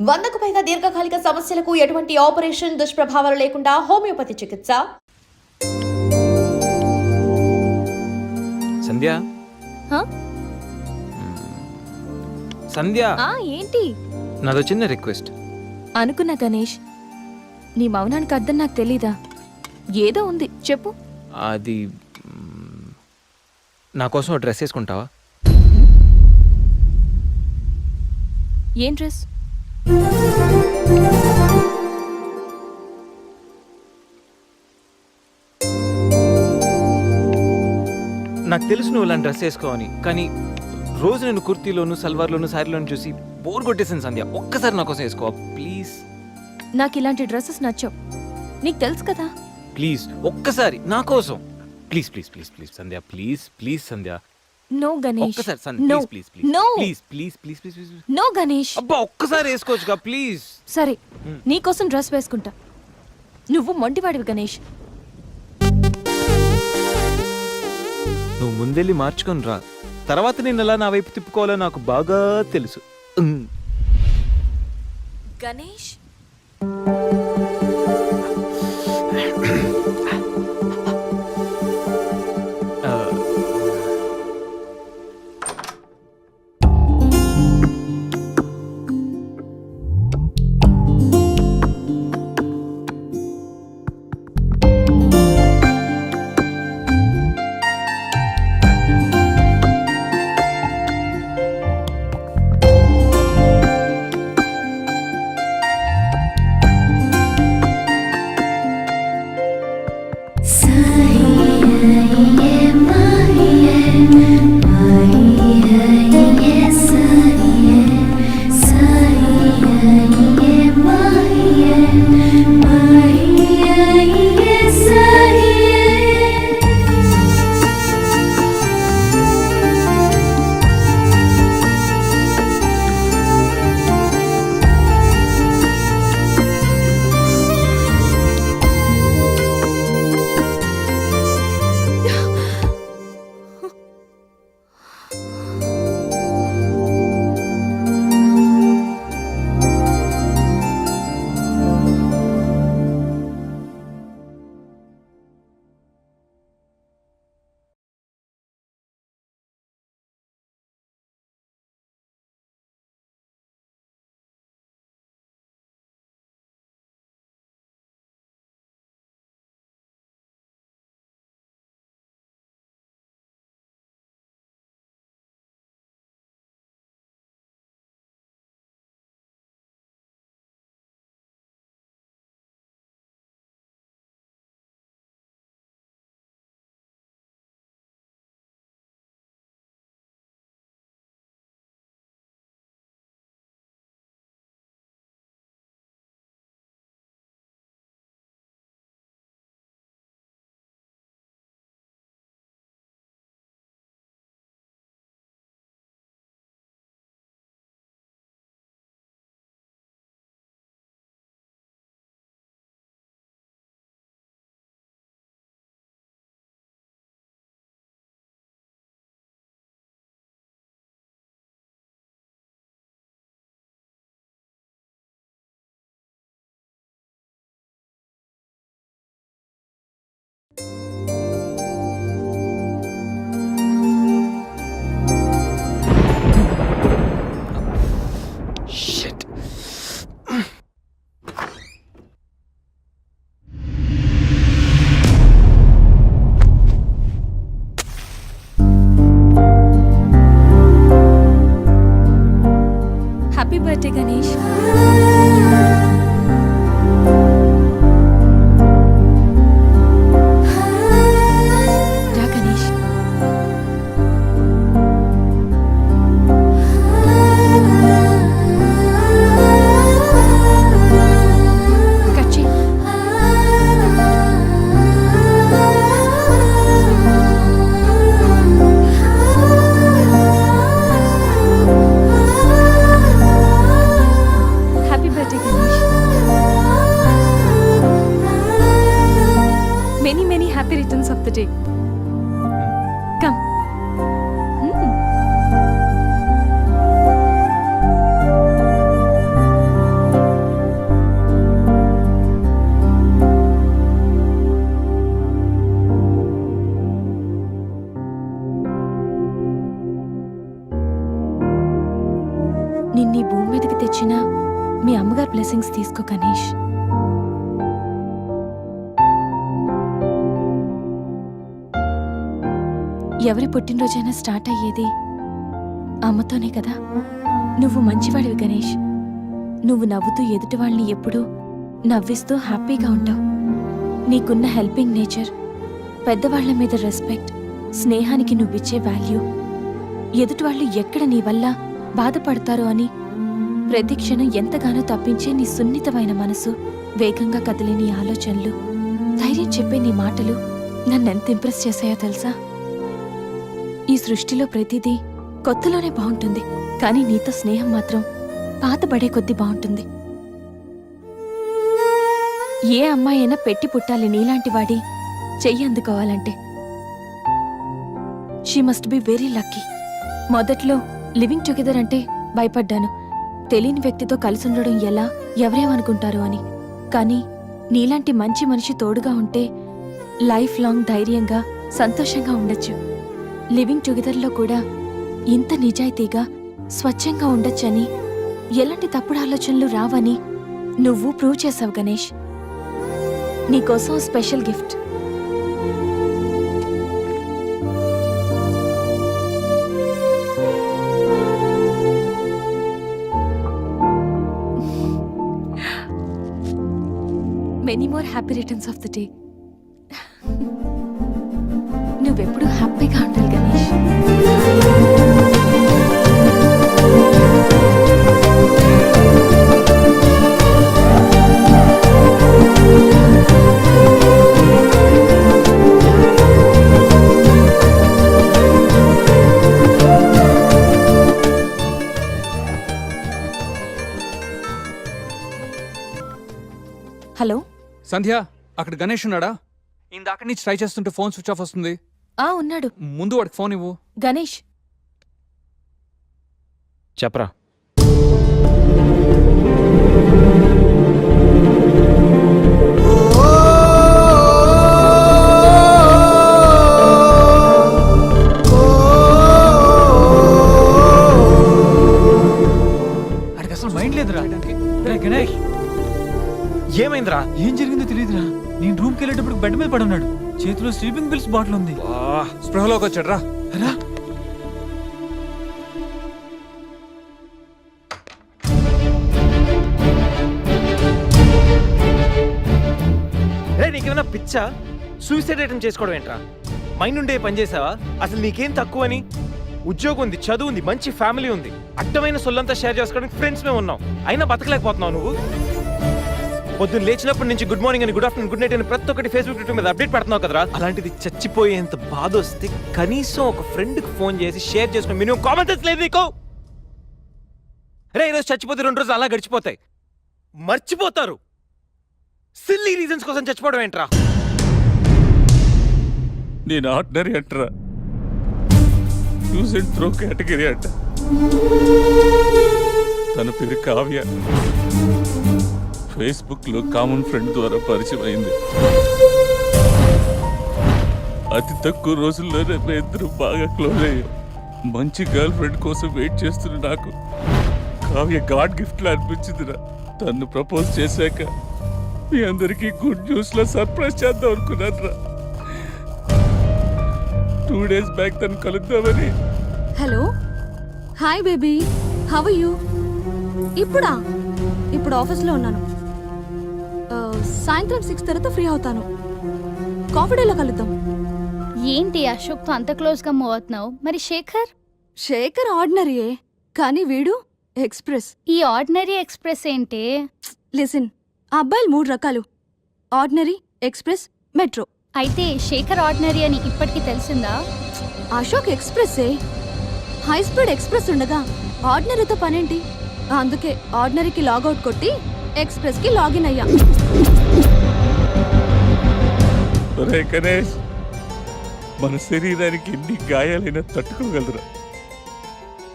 100కు పైగా దీర్ఘకాలిక సమస్యలకు ఎటువంటి ఆపరేషన్ దుష్ప్రభావాలు లేకుండా హోమియోపతి చికిత్స. సంధ్య సంధ్య ఏంటి? నాదో చిన్న రిక్వెస్ట్. అనుకున్నా గణేష్, నీ మౌనానికి అర్థం నాకు తెలీదా? ఏదో ఉంది, చెప్పు. అది నా కోసం ఒక డ్రెస్ వేసుకుంటావా? ఏం డ్రెస్? నాకు తెలుసు నువ్వు ఇలాంటి డ్రెస్ వేసుకోవని, కానీ రోజు నేను కుర్తీలోను సల్వార్లోను శారీలోను చూసి బోర్ కొట్టేసాను సంధ్య. ఒక్కసారి నా కోసం వేసుకోవా ప్లీజ్? నాకు ఇలాంటి డ్రెస్సెస్ నచ్చవు, నీకు తెలుసు కదా. ప్లీజ్ ఒక్కసారి నా కోసం, please please please please Sandhya, please please Sandhya. No Ganesh, ఒక్కసారి Sandhya, no please please no please please please please please. No Ganesh. అబ్బా ఒక్కసారి వేసుకోవచ్చుగా ప్లీజ్. సరే, నీకోసం డ్రెస్ వేసుకుంటా. నువ్వు మొండివాడివి గణేష్. నువ్వు ముందెళ్ళి మార్చుకొని రా, తర్వాత నేను ఎలా నా వైపు తిప్పుకోవాలో నాకు బాగా తెలుసు. Ganesh, shit. Happy birthday Ganesh. రా గణేష్. కట్ చేయి. Happy birthday Ganesh. Many many happy returns of the day. Come. మీ అమ్మగారి బ్లెస్సింగ్స్ తీసుకో గణేష్. ఎవరి పుట్టినరోజైనా స్టార్ట్ అయ్యేది అమ్మతోనే కదా. నువ్వు మంచివాడివి గణేష్. నువ్వు నవ్వుతూ ఎదుటి వాళ్ళని ఎప్పుడూ నవ్విస్తూ హ్యాపీగా ఉంటావు. నీకున్న హెల్పింగ్ నేచర్, పెద్దవాళ్ల మీద రెస్పెక్ట్, స్నేహానికి నువ్విచ్చే వాల్యూ, ఎదుటి వాళ్ళు ఎక్కడ నీ వల్ల బాధపడతారో అని ప్రతి క్షణం ఎంతగానో తప్పించే నీ సున్నితమైన మనసు, వేగంగా కదిలే నీ ఆలోచనలు, ధైర్యం చెప్పే నీ మాటలు నన్నెంత ఇంప్రెస్ చేశాయో తెలుసా? ఈ సృష్టిలో ప్రతిదీ కొత్తలోనే బాగుంటుంది, కానీ నీతో స్నేహం మాత్రం పాతబడే కొద్దీ బాగుంటుంది. ఏ అమ్మాయి అయినా పెట్టి పుట్టాలి నీలాంటి వాడి చెయ్యి అందుకోవాలంటే. She must be very lucky. మొదట్లో లివింగ్ టుగెదర్ అంటే భయపడ్డాను, తెలియని వ్యక్తితో కలిసుండడం ఎలా, ఎవరేమనుకుంటారు అని. కానీ నీలాంటి మంచి మనిషి తోడుగా ఉంటే లైఫ్ లాంగ్ ధైర్యంగా సంతోషంగా ఉండొచ్చు. లివింగ్ టుగెదర్లో కూడా ఇంత నిజాయితీగా స్వచ్ఛంగా ఉండొచ్చని, ఎలాంటి తప్పుడు ఆలోచనలు రావని నువ్వు ప్రూవ్ చేసావు గణేష్. నీకోసం special gift. Many more happy returns of the day. నువ్వెప్పుడు హ్యాపీగా ఉండాలి గణేష్. హలో సంధ్య, అక్కడ గణేష్ ఉన్నాడా? ఇందాక నుంచి ట్రై చేస్తుంటే ఫోన్ స్విచ్ ఆఫ్ వస్తుంది. ఉన్నాడు. ముందు వాడికి ఫోన్ ఇవ్వు. గణేష్, చెప్పరా. అడికి అసలు మైండ్ లేదురా. గణేష్, ఏమైందిరా? ఏం జరిగిందో తెలియదురా. నేను రూమ్కి వెళ్ళేటప్పుడు బెడ్ మీద పడున్నాడు, చేతిలో స్లీపింగ్ పిల్స్ బాటిల్ ఉంది. స్పృహలోకి వచ్చాడు రా. రా. రే, నీకేమైనా పిచ్చా? సూసైడ్ అటెంప్ట్ చేసుకోవడం ఏంట్రా? మైండ్ ఉండే పని చేసావా? అసలు నీకేం తక్కువని? ఉద్యోగం ఉంది, చదువు ఉంది, మంచి ఫ్యామిలీ ఉంది, అడ్డమైన సొల్లంతా షేర్ చేసుకోవడానికి ఫ్రెండ్స్ మేము ఉన్నాం. అయినా బతకలేకపోతున్నావు నువ్వు. పొద్దున్న లేచినప్పటి నుంచి గుడ్ మార్నింగ్ అని, గుడ్ ఆఫ్టర్నూన్, గుడ్ నైట్ అని ప్రతి ఒక్కటి ఫేస్బుక్, ట్విట్టర్ మీద అప్డేట్ పెడుతున్నావు కదరా. అలాంటిది చచ్చిపోయేంత బాధ వస్తే కనీసం ఒక ఫ్రెండ్కి ఫోన్ చేసి షేర్ చేసుకుని మినిమం కామన్ సెన్స్ లేదు నీకు? రే, ఈరోజు చచ్చిపోతే 2 రోజులు అలా గడిచిపోతాయి, మర్చిపోతారు. సిల్లీ రీజన్స్ కోసం చచ్చిపోవడం ఏంట్రా? నేను ఆర్డినరీ అంటరా, యూజ్ అండ్ త్రో కేటగిరీ అంట. తన పేరు కావ్య, ఫేస్బుక్ లో కామన్ ఫ్రెండ్ ద్వారా పరిచయం అయింది. అతి తక్కువ రోజుల్లోనే ఇద్దరు బాగా క్లోజ్ అయ్యాం. మంచి గర్ల్ ఫ్రెండ్ కోసం వెయిట్ చేస్తున్న నాకు కావ్య గాడ్ గిఫ్ట్ లా అనిపించిందిరా. తను ప్రపోజ్ చేశాక మీ అందరికీ గుడ్ న్యూస్ లో సర్ప్రైజ్ చేద్దాం అనుకున్నాను రా. 2 days బ్యాక్ తను కలుద్దామని. Hello, hi baby, how are you? ఇప్పుడు ఆఫీస్లో ఉన్నాను. సాయంత్రం 6 తర్వాత ఫ్రీ అవుతాను. కాఫీ డేలో కలుద్దాం. ఏంటి అశోక్తో అంత క్లోజ్గా మూవ్ అవుతున్నావు? మరి శేఖర్ ఆర్డినరీయే, కానీ వీడు ఎక్స్ప్రెస్. ఈ ఆర్డినరీ ఎక్స్ప్రెస్ ఏంటి? లిసన్, ఆ అబ్బాయిలు 3 రకాలు: ఆర్డినరీ, ఎక్స్ప్రెస్, మెట్రో. అయితే శేఖర్ ఆర్డినరీ అని ఇప్పటికీ తెలిసిందా? అశోక్ ఎక్స్ప్రెస్సే. హై స్పీడ్ ఎక్స్ప్రెస్ ఉండగా ఆర్డినరీతో పనేంటి? అందుకే ఆర్డినరీకి లాగౌట్ కొట్టి ఎక్స్ప్రెస్కి లాగిన్ అయ్యా. ఒరే గణేష్, మన శరీరానికి ఎన్ని గాయాలైనా తట్టుకోగలరా,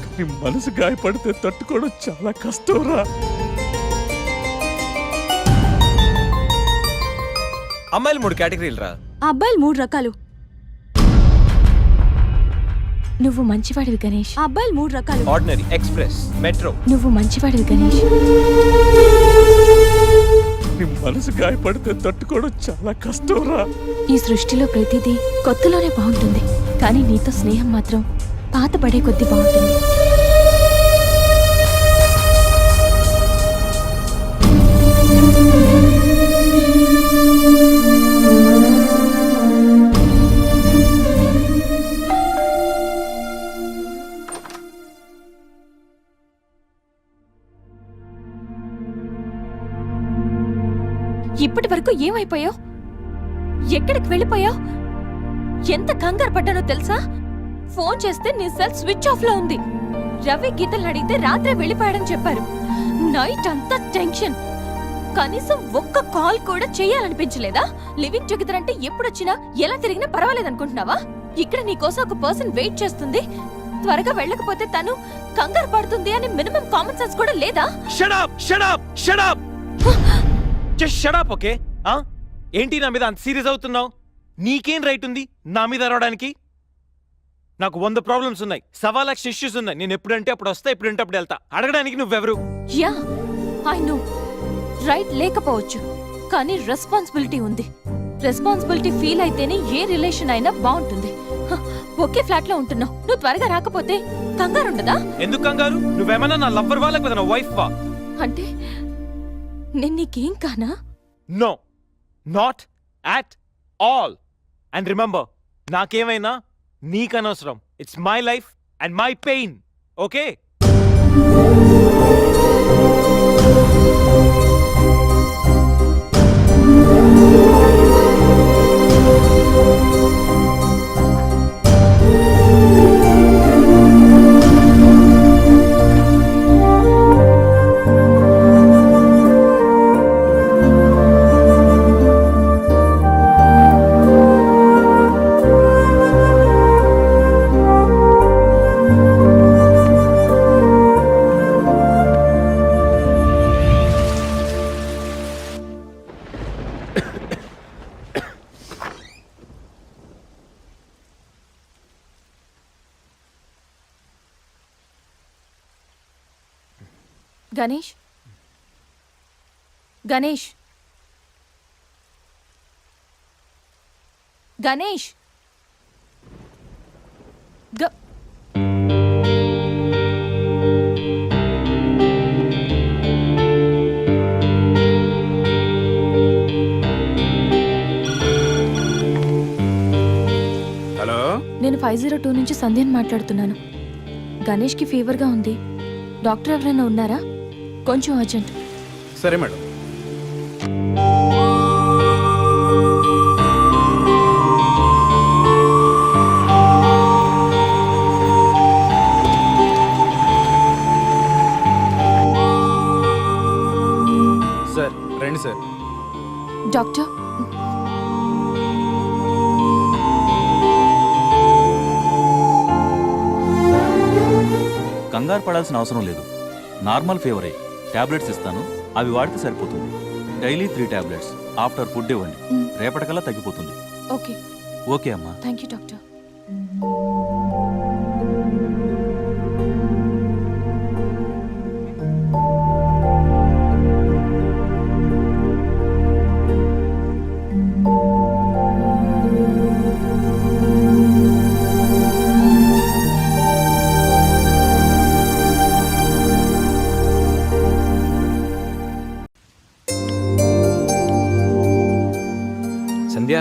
కానీ మనసు గాయపడితే తట్టుకోవడం చాలా కష్టంరా. అమ్మాయిలు 3 కేటగిరీలు రా. ఆ అబ్బాయిలు 3 రకాలు. నువ్వు మంచివాడివి గణేష్. ఆ అబ్బాయిలు 3 రకాలు. Ordinary, express, metro. నువ్వు మంచివాడివి గణేష్. మనసు గాయపడితే తట్టుకోవడం చాలా కష్టంరా. ఈ సృష్టిలో ప్రతిదీ కొత్తలోనే బాగుంటుంది, కానీ నీతో స్నేహం మాత్రం పాత పడే కొద్దీ బాగుంటుంది. ఇప్పటి వరకు ఏమైపోయావు? ఎక్కడికి వెళ్ళిపోయావు? ఎంత కంగారు పడ్డానో తెలుసా? ఫోన్ చేస్తే నీ సెల్ స్విచ్ ఆఫ్ లో ఉంది. రవి గీతలు అడిగితే రాత్రే వెళ్ళిపోయాడని చెప్పారు. నైట్ అంతా టెన్షన్. కనీసం ఒక్క కాల్ కూడా చేయాలనిపించలేదా? లివింగ్ టుగెదర్ అంటే ఎప్పుడొచ్చినా ఎలా తిరిగినా పర్వాలేదనుకుంటున్నావా? ఇక్కడ నీకోసం ఒక పర్సన్ వెయిట్ చేస్తుంది. త్వరగా వెళ్ళకపోతే తను కంగారు పడుతుంది అని మినిమం కామన్ సెన్స్ కూడా లేదా? Shut up shut up shut up just shut up. Okay ఏంటి నా మీద అంత సీరియస్ అవుతున్నావు? నీకేం రైట్ ఉంది నా మీద అరవడానికి? నాకు 100 ప్రాబ్లమ్స్ ఉన్నాయి, 1,00,000 ఇష్యూస్ ఉన్నాయి. నేను ఎప్పుడంటే అప్పుడు వస్తా, ఎప్పుడంటే అప్పుడు వెళ్తా. అడగడానికి నువ్వెవరు? యా ఐ నో, రైట్ లేకపోవచ్చు, కానీ రెస్పాన్సిబిలిటీ ఉంది. రెస్పాన్సిబిలిటీ ఫీల్ అయితేనే ఏ రిలేషన్ అయినా బాగుంటుంది. ఒకే ఫ్లాట్ లో ఉంటున్నావు, నువ్వు త్వరగా రాకపోతే కంగారు ఉండదా? ఎందుకు కంగారు? నువ్వేమన్నా నా లవ్వర్ వా లేకపోతే నా వైఫ్ వా? అంటే నేను నీకేం కానా? No, not at all. And remember, నాకేమైనా నీకనవసరం. It's my life and my pain. Okay? Ganesh, Ganesh, Ganesh, hello, నేను 502 నుంచి సంధ్యని మాట్లాడుతున్నాను. గణేష్కి ఫీవర్గా ఉంది. డాక్టర్ ఎవరైనా ఉన్నారా? కొంచెం అర్జెంట్. సరే మేడం. సార్ రండి సార్. డాక్టర్, కంగారు పడాల్సిన అవసరం లేదు. నార్మల్ ఫీవరే. టాబ్లెట్స్ ఇస్తాను, అవి వాడితే సరిపోతుంది. Daily 3 tablets. ఆఫ్టర్ ఫుడ్ ఇవ్వండి, రేపటికల్లా తగ్గిపోతుంది. ఓకే. ఓకే అమ్మా. Thank you doctor. సంధ్య,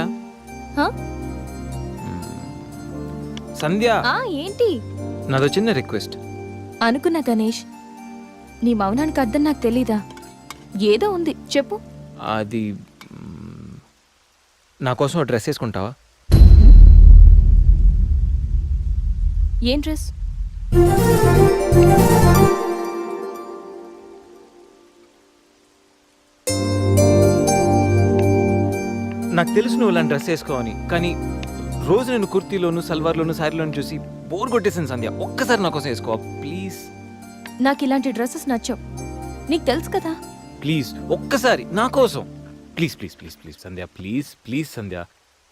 హా? సంధ్య, ఏంటి? నాదో చిన్న రిక్వెస్ట్. అనుకున్నా గణేష్, నీ మౌనానికి అర్థం నాకు తెలీదా? ఏదో ఉంది, చెప్పు. అది నా కోసం డ్రెస్ వేసుకుంటావా? ఏం డ్రెస్? నాకు తెలుసు నువ్వు ఇలాంటి డ్రెస్ వేసుకోవని, కానీ రోజు నేను కుర్తీలోను, సల్వార్లోను, శారీలోను చూసి బోర్ కొట్టేసాను. సంధ్య, ఒక్కసారి నా కోసం వేసుకోవా ప్లీజ్? నాకు ఇలాంటి డ్రెస్సెస్ నచ్చవు, నీకు తెలుసు కదా. ప్లీజ్ ఒక్కసారి నా కోసం. Please please please please Sandhya, please please Sandhya.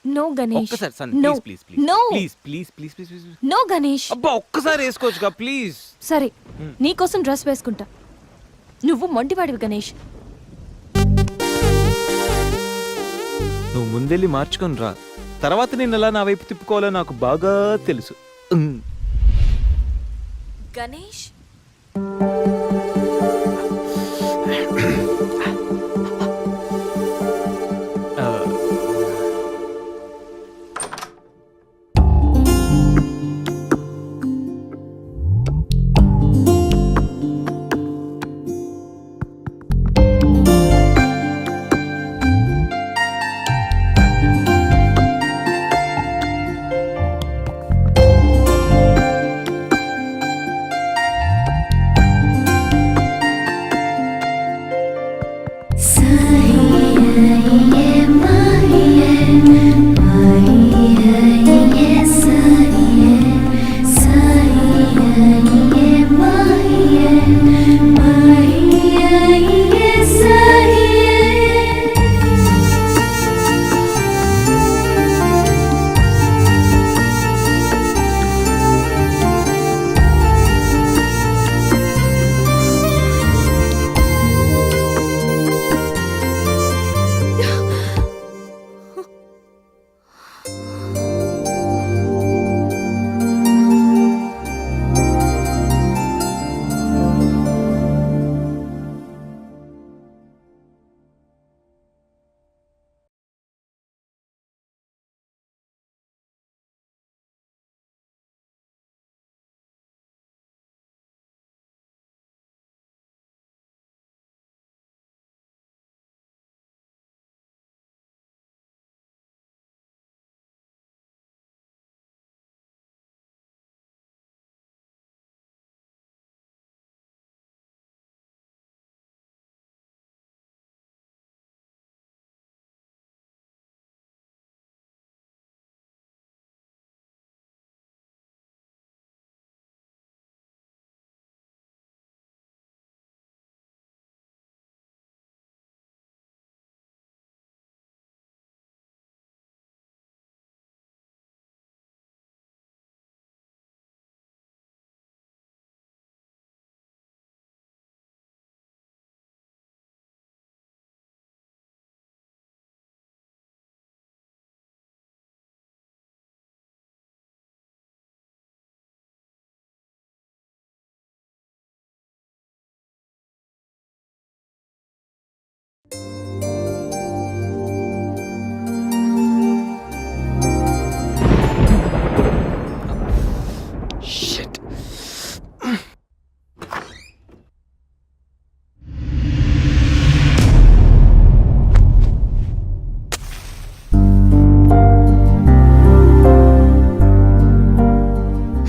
No Ganesh, ఒక్కసారి Sandhya, No. Please please please No. Please please please please please. No Ganesh. అబ్బా ఒక్కసారి వేసుకోవచ్చుగా ప్లీజ్. సరే, నీకోసం డ్రెస్ వేసుకుంటా. నువ్వు మొండివాడివి గణేష్. ముందెళ్ళి మార్చుకొని రా. తర్వాత నేను ఎలా నా వైపు తిప్పుకోవాలో నాకు బాగా తెలుసు. Ganesh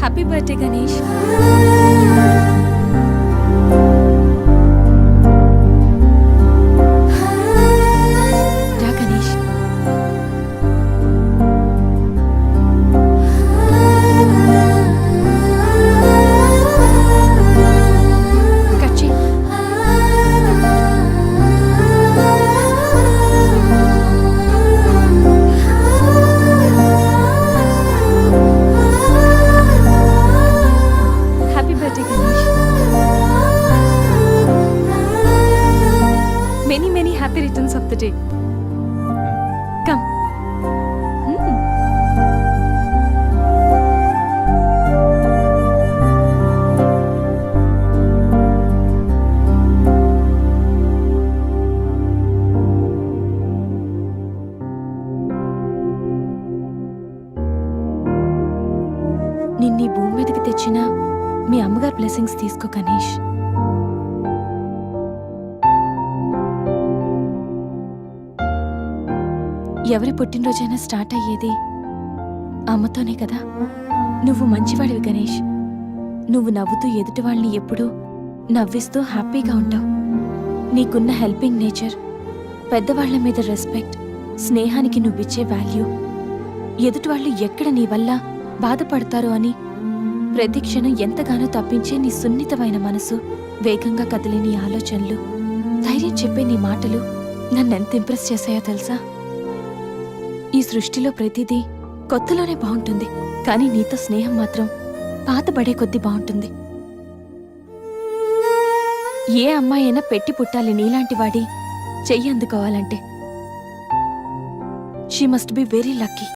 happy birthday Ganesh. రా గణేష్. కట్ చేయి. Happy birthday Ganesh. Many many happy returns of the day. Come. నిన్నీ భూమి మీదకి తెచ్చిన మీ అమ్మగారు బ్లెస్సింగ్స్ తీసుకో గణేష్. ఎవరి పుట్టినరోజైనా స్టార్ట్ అయ్యేది అమ్మతోనే కదా. నువ్వు మంచివాడివి గణేష్. నువ్వు నవ్వుతూ ఎదుటి వాళ్ళని ఎప్పుడూ నవ్విస్తూ హ్యాపీగా ఉంటావు. నీకున్న హెల్పింగ్ నేచర్, పెద్దవాళ్ల మీద రెస్పెక్ట్, స్నేహానికి నువ్విచ్చే వాల్యూ, ఎదుటి వాళ్ళు ఎక్కడ నీ వల్ల బాధపడతారో అని ప్రతి క్షణం ఎంతగానో తప్పించే నీ సున్నితమైన మనసు, వేగంగా కదిలే నీ ఆలోచనలు, ధైర్యం చెప్పే నీ మాటలు నన్నెంత ఇంప్రెస్ చేశాయో తెలుసా? ఈ సృష్టిలో ప్రతిదీ కొత్తలోనే బాగుంటుంది, కానీ నీతో స్నేహం మాత్రం పాతబడే కొద్దీ బాగుంటుంది. ఏ అమ్మాయి అయినా పెట్టి పుట్టాలి నీలాంటి వాడి చెయ్యి అందుకోవాలంటే. She must be very lucky.